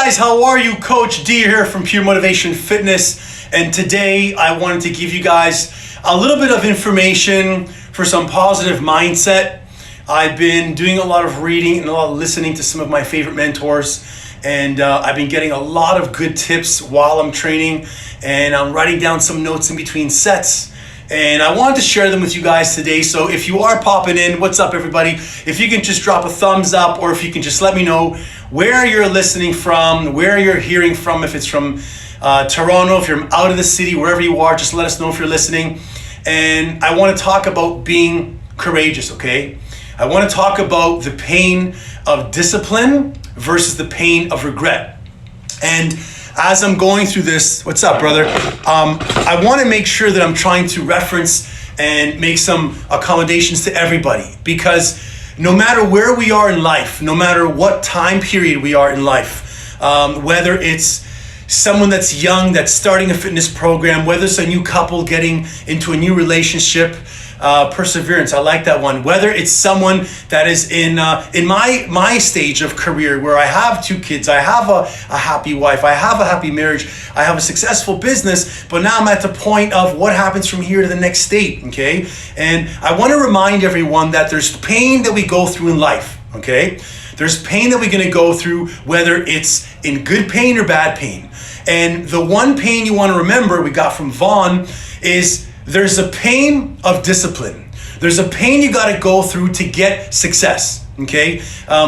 guys, how are you? Coach D here from Pure Motivation Fitness, and today I wanted to give you guys a little bit of information for some positive mindset. I've been doing a lot of reading and a lot of listening to some of my favorite mentors, and I've been getting a lot of good tips while I'm training, and I'm writing down some notes in between sets. And I wanted to share them with you guys today. So if you are popping in, what's up everybody? If you can just drop a thumbs up, or if you can just let me know where you're listening from, where you're hearing from. If it's from Toronto, if you're out of the city, wherever you are, just let us know if you're listening. And I want to talk about being courageous, okay? I want to talk about the pain of discipline versus the pain of regret. And as I'm going through this, what's up, brother? I want to make sure that I'm trying to reference and make some accommodations to everybody, because no matter where we are in life, no matter what time period we are in life, whether it's someone that's young, that's starting a fitness program, whether it's a new couple getting into a new relationship, perseverance, I like that one. Whether it's someone that is in my stage of career where I have 2 kids, I have a happy wife, I have a happy marriage, I have a successful business, but now I'm at the point of what happens from here to the next state, okay? And I want to remind everyone that there's pain that we go through in life, okay? There's pain that we're going to go through, whether it's in good pain or bad pain. And the one pain you want to remember, we got from Vaughn, is there's a pain of discipline. There's a pain you got to go through to get success, okay?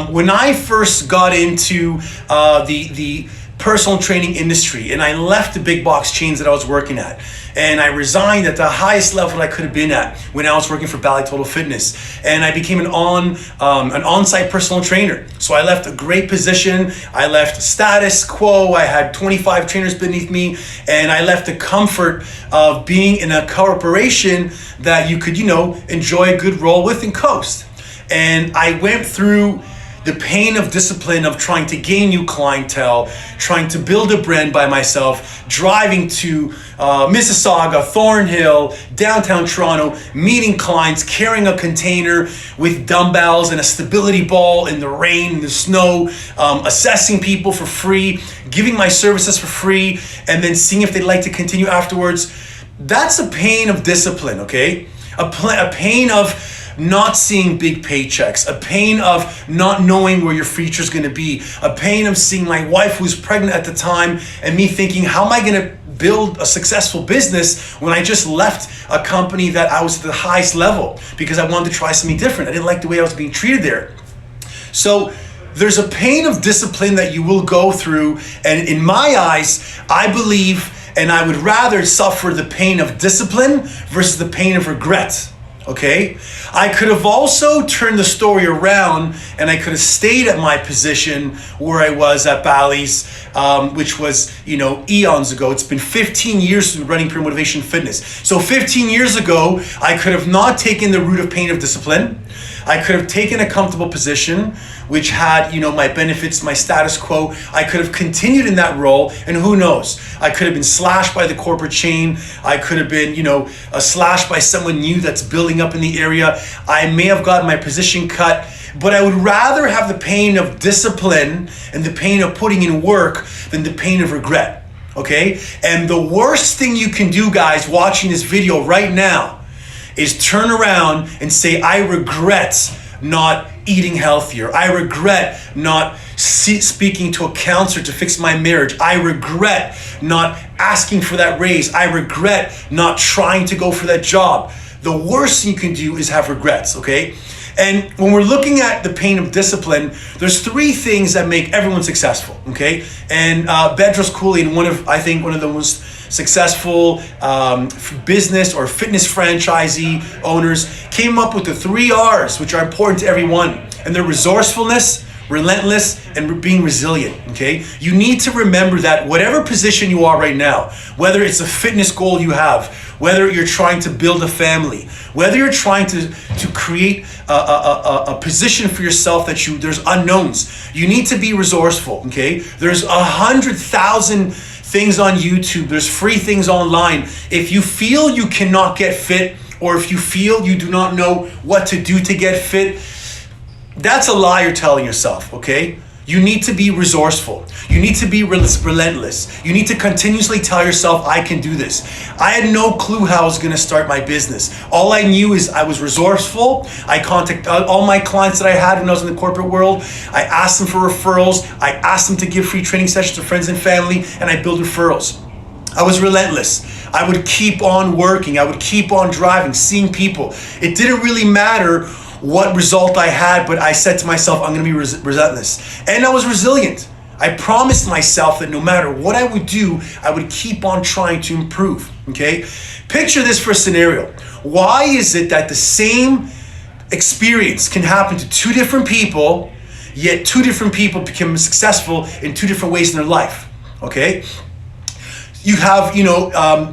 When I first got into the personal training industry, and I left the big box chains that I was working at, and I resigned at the highest level I could have been at when I was working for Bally Total Fitness, and I became an on-site personal trainer. So I left a great position, I left status quo, I had 25 trainers beneath me, and I left the comfort of being in a corporation that you could, enjoy a good role with and coast. And I went through the pain of discipline of trying to gain new clientele, trying to build a brand by myself, driving to Mississauga, Thornhill, downtown Toronto, meeting clients, carrying a container with dumbbells and a stability ball in the rain, in the snow, assessing people for free, giving my services for free, and then seeing if they'd like to continue afterwards. That's a pain of discipline, okay? A pain of not seeing big paychecks, a pain of not knowing where your future is going to be, a pain of seeing my wife who was pregnant at the time and me thinking, how am I going to build a successful business when I just left a company that I was at the highest level because I wanted to try something different. I didn't like the way I was being treated there. So there's a pain of discipline that you will go through, and in my eyes, I believe, and I would rather suffer the pain of discipline versus the pain of regret. Okay, I could have also turned the story around, and I could have stayed at my position where I was at Bally's, which was, eons ago. It's been 15 years since running Pure Motivation Fitness. So 15 years ago, I could have not taken the route of pain of discipline. I could have taken a comfortable position, which had, my benefits, my status quo. I could have continued in that role, and who knows? I could have been slashed by the corporate chain. I could have been, slashed by someone new that's building up in the area. I may have gotten my position cut, but I would rather have the pain of discipline and the pain of putting in work than the pain of regret, okay? And the worst thing you can do, guys, watching this video right now, is turn around and say, I regret not eating healthier. I regret not speaking to a counselor to fix my marriage. I regret not asking for that raise. I regret not trying to go for that job. The worst thing you can do is have regrets, okay? And when we're looking at the pain of discipline, there's 3 things that make everyone successful, okay? And Bedros Keuilian, one of the most successful business or fitness franchisee owners, came up with the 3 R's, which are important to everyone. And they're resourcefulness, relentless, and being resilient, okay? You need to remember that whatever position you are right now, whether it's a fitness goal you have, whether you're trying to build a family, whether you're trying to create a position for yourself there's unknowns, you need to be resourceful, okay? There's 100,000 things on YouTube, there's free things online. If you feel you cannot get fit, or if you feel you do not know what to do to get fit, that's a lie you're telling yourself, okay? You need to be resourceful. You need to be relentless. You need to continuously tell yourself, I can do this. I had no clue how I was going to start my business. All I knew is I was resourceful. I contacted all my clients that I had when I was in the corporate world. I asked them for referrals. I asked them to give free training sessions to friends and family, and I built referrals. I was relentless. I would keep on working. I would keep on driving, seeing people. It didn't really matter what result I had, but I said to myself, I'm going to be relentless. And I was resilient. I promised myself that no matter what I would do, I would keep on trying to improve, okay? Picture this for a scenario. Why is it that the same experience can happen to two different people, yet two different people become successful in two different ways in their life, okay? You have,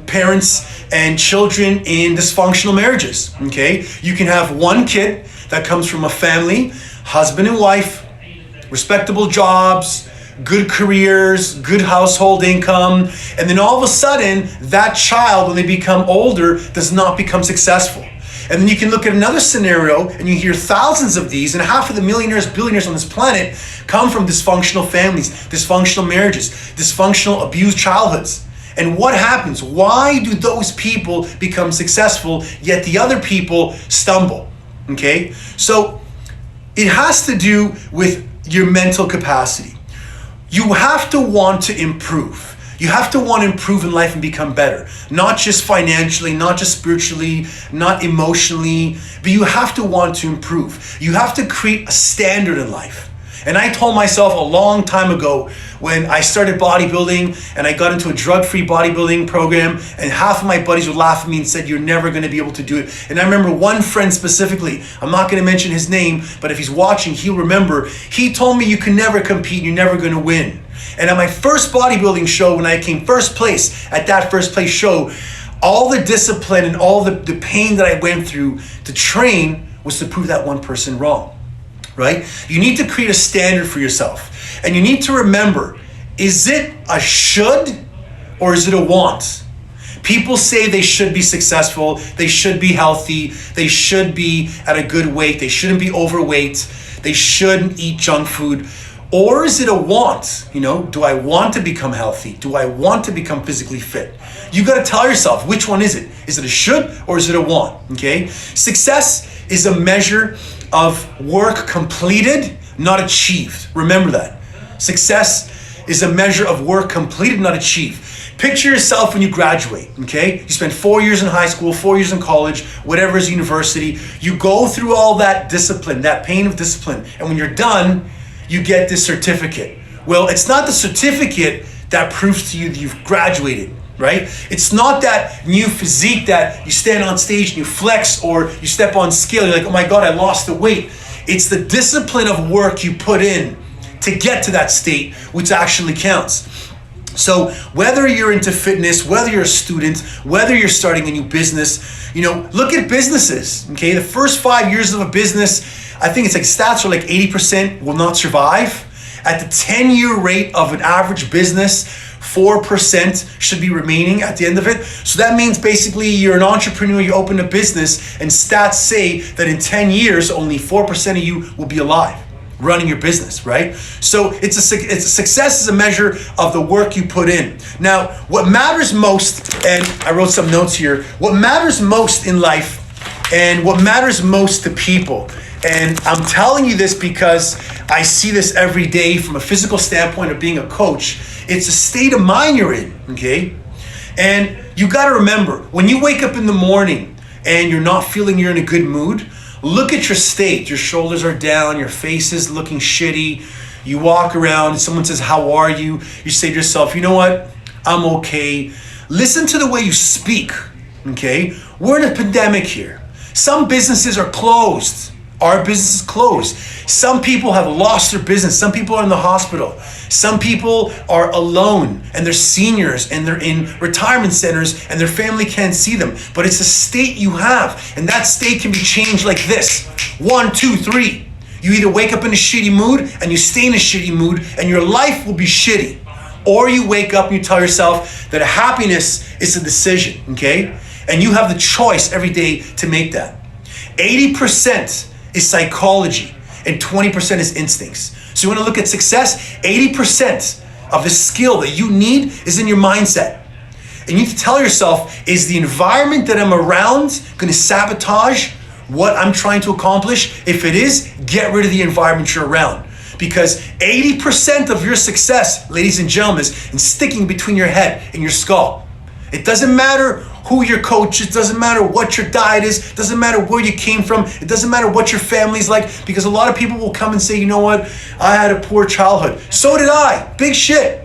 parents and children in dysfunctional marriages, okay? You can have one kid that comes from a family, husband and wife, respectable jobs, good careers, good household income, and then all of a sudden, that child, when they become older, does not become successful. And then you can look at another scenario, and you hear thousands of these, and half of the millionaires, billionaires on this planet come from dysfunctional families, dysfunctional marriages, dysfunctional abused childhoods. And what happens? Why do those people become successful, yet the other people stumble? Okay? So it has to do with your mental capacity. You have to want to improve. You have to want to improve in life and become better. Not just financially, not just spiritually, not emotionally, but you have to want to improve. You have to create a standard in life. And I told myself a long time ago when I started bodybuilding and I got into a drug-free bodybuilding program, and half of my buddies would laugh at me and said, you're never going to be able to do it. And I remember one friend specifically, I'm not going to mention his name, but if he's watching, he'll remember. He told me you can never compete, you're never going to win. And at my first bodybuilding show, when I came first place at that first place show, all the discipline and all the pain that I went through to train was to prove that one person wrong. Right? You need to create a standard for yourself. And you need to remember, is it a should or is it a want? People say they should be successful, they should be healthy, they should be at a good weight, they shouldn't be overweight, they shouldn't eat junk food. Or is it a want? Do I want to become healthy? Do I want to become physically fit? You got to tell yourself, which one is it? Is it a should or is it a want? Okay? Success is a measure of work completed, not achieved. Remember that. Success is a measure of work completed, not achieved. Picture yourself when you graduate, okay? You spend 4 years in high school, 4 years in college, whatever is university. You go through all that discipline, that pain of discipline, and when you're done, you get this certificate. Well, it's not the certificate that proves to you that you've graduated, right? It's not that new physique that you stand on stage and you flex, or you step on scale, you're like, oh my God, I lost the weight. It's the discipline of work you put in to get to that state, which actually counts. So whether you're into fitness, whether you're a student, whether you're starting a new business, look at businesses, okay? The first 5 years of a business, I think it's like stats are like 80% will not survive. At the 10-year rate of an average business, 4% should be remaining at the end of it. So that means basically you're an entrepreneur, you open a business, and stats say that in 10 years, only 4% of you will be alive running your business, right? So it's a success is a measure of the work you put in. Now, what matters most, and I wrote some notes here, what matters most in life and what matters most to people, and I'm telling you this because I see this every day from a physical standpoint of being a coach, it's a state of mind you're in, okay? And you gotta remember, when you wake up in the morning and you're not feeling you're in a good mood, look at your state. Your shoulders are down, your face is looking shitty. You walk around and someone says, how are you? You say to yourself, you know what? I'm okay. Listen to the way you speak, okay? We're in a pandemic here. Some businesses are closed. Our business is closed. Some people have lost their business. Some people are in the hospital. Some people are alone and they're seniors and they're in retirement centers and their family can't see them. But it's a state you have, and that state can be changed like this. 1, 2, 3. You either wake up in a shitty mood and you stay in a shitty mood and your life will be shitty. Or you wake up and you tell yourself that happiness is a decision, okay? And you have the choice every day to make that. 80% is psychology and 20% is instincts. So you want to look at success. 80% of the skill that you need is in your mindset. And you need to tell yourself, is the environment that I'm around going to sabotage what I'm trying to accomplish? If it is, get rid of the environment you're around. Because 80% of your success, ladies and gentlemen, is in sticking between your head and your skull. It doesn't matter who your coach is, doesn't matter what your diet is, doesn't matter where you came from, it doesn't matter what your family's like, because a lot of people will come and say, you know what, I had a poor childhood. So did I. Big shit.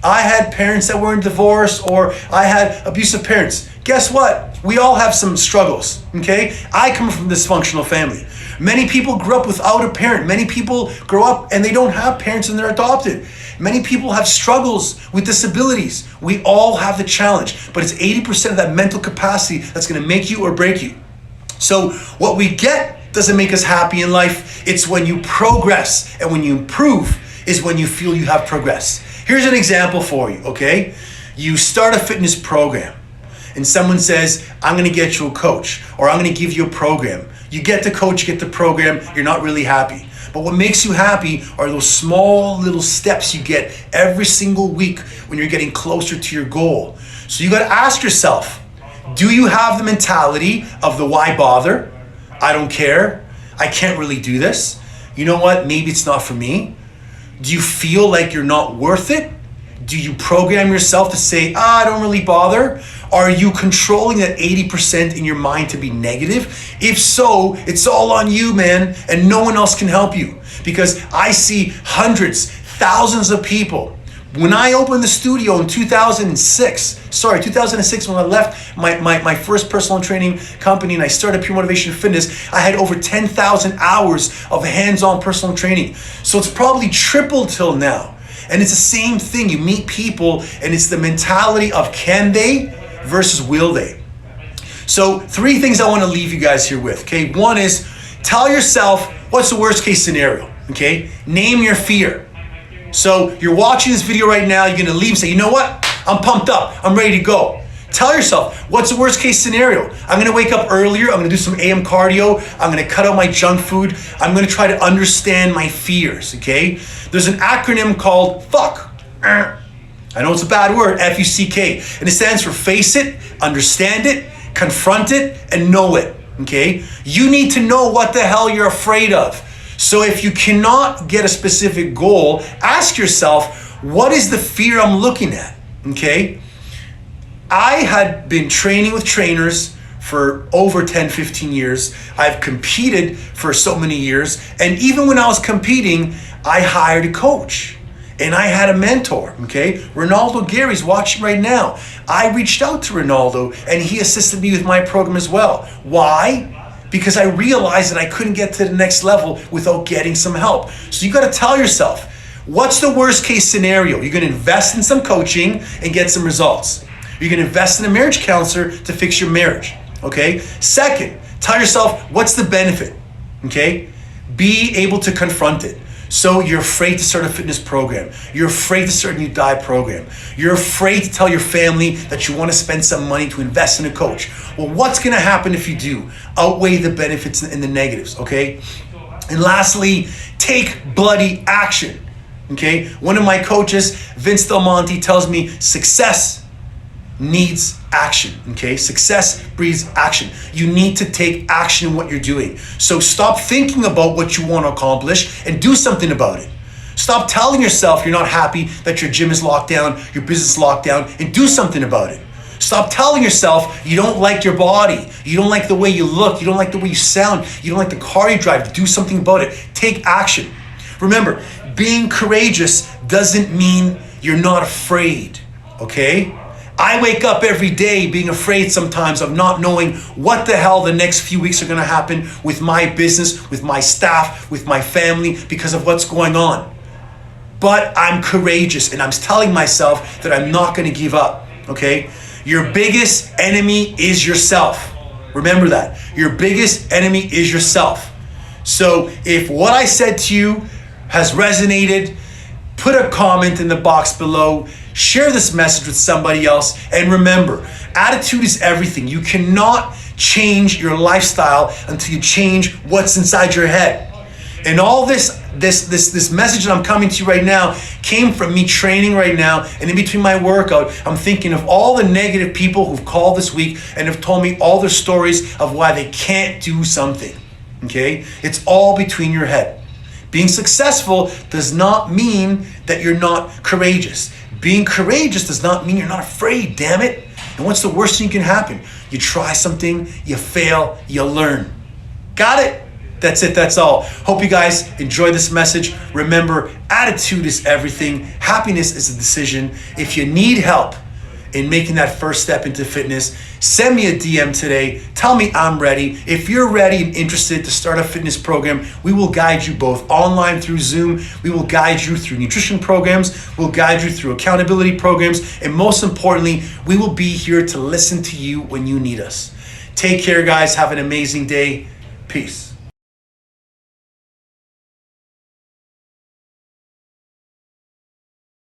I had parents that were in divorce, or I had abusive parents. Guess what? We all have some struggles, okay? I come from a dysfunctional family. Many people grew up without a parent. Many people grow up and they don't have parents and they're adopted. Many people have struggles with disabilities. We all have the challenge, but it's 80% of that mental capacity that's gonna make you or break you. So what we get doesn't make us happy in life. It's when you progress, and when you improve is when you feel you have progress. Here's an example for you, okay? You start a fitness program and someone says, I'm gonna get you a coach, or I'm gonna give you a program. You get the coach, you get the program, you're not really happy. But what makes you happy are those small little steps you get every single week when you're getting closer to your goal. So you gotta ask yourself, do you have the mentality of the why bother? I don't care, I can't really do this. You know what, maybe it's not for me. Do you feel like you're not worth it? Do you program yourself to say, I don't really bother? Are you controlling that 80% in your mind to be negative? If so, it's all on you, man, and no one else can help you. Because I see hundreds, thousands of people. When I opened the studio in 2006 when I left my first personal training company and I started Pure Motivation Fitness, I had over 10,000 hours of hands-on personal training. So it's probably tripled till now. And it's the same thing. You meet people and it's the mentality of can they versus will they. So 3 things I want to leave you guys here with, okay? One is tell yourself what's the worst case scenario, okay? Name your fear. So you're watching this video right now, you're gonna leave and say, you know what? I'm pumped up, I'm ready to go. Tell yourself, what's the worst case scenario? I'm gonna wake up earlier, I'm gonna do some AM cardio, I'm gonna cut out my junk food, I'm gonna try to understand my fears, okay? There's an acronym called FUCK. I know it's a bad word, F-U-C-K. And it stands for face it, understand it, confront it, and know it, okay? You need to know what the hell you're afraid of. So if you cannot get a specific goal, ask yourself, what is the fear I'm looking at, okay? I had been training with trainers for over 10, 15 years. I've competed for so many years. And even when I was competing, I hired a coach and I had a mentor, okay? Ronaldo Gary's watching right now. I reached out to Ronaldo and he assisted me with my program as well. Why? Because I realized that I couldn't get to the next level without getting some help. So you gotta tell yourself, what's the worst case scenario? You're gonna invest in some coaching and get some results. You're gonna invest in a marriage counselor to fix your marriage, okay? Second, tell yourself, what's the benefit, okay? Be able to confront it. So you're afraid to start a fitness program. You're afraid to start a new diet program. You're afraid to tell your family that you want to spend some money to invest in a coach. Well, what's going to happen if you do? Outweigh the benefits and the negatives, okay? And lastly, take bloody action, okay? One of my coaches, Vince Del Monte, tells me success needs action, okay? Success breeds action. You need to take action in what you're doing. So stop thinking about what you want to accomplish and do something about it. Stop telling yourself you're not happy that your gym is locked down, your business is locked down, and do something about it. Stop telling yourself you don't like your body, you don't like the way you look, you don't like the way you sound, you don't like the car you drive. Do something about it. Take action. Remember, being courageous doesn't mean you're not afraid, okay? I wake up every day being afraid sometimes of not knowing what the hell the next few weeks are gonna happen with my business, with my staff, with my family, because of what's going on. But I'm courageous and I'm telling myself that I'm not gonna give up, okay? Your biggest enemy is yourself. Remember that. Your biggest enemy is yourself. So if what I said to you has resonated, put a comment in the box below. Share this message with somebody else. And remember, attitude is everything. You cannot change your lifestyle until you change what's inside your head. And all this this message that I'm coming to you right now came from me training right now, and in between my workout, I'm thinking of all the negative people who've called this week and have told me all their stories of why they can't do something. Okay? It's all between your head. Being successful does not mean that you're not courageous. Being courageous does not mean you're not afraid, damn it. And what's the worst thing that can happen? You try something, you fail, you learn. Got it? That's it, that's all. Hope you guys enjoy this message. Remember, attitude is everything. Happiness is a decision. If you need help in making that first step into fitness, send me a DM today. Tell me I'm ready. If you're ready and interested to start a fitness program, we will guide you both online through Zoom. We will guide you through nutrition programs. We'll guide you through accountability programs. And most importantly, we will be here to listen to you when you need us. Take care, guys. Have an amazing day. Peace.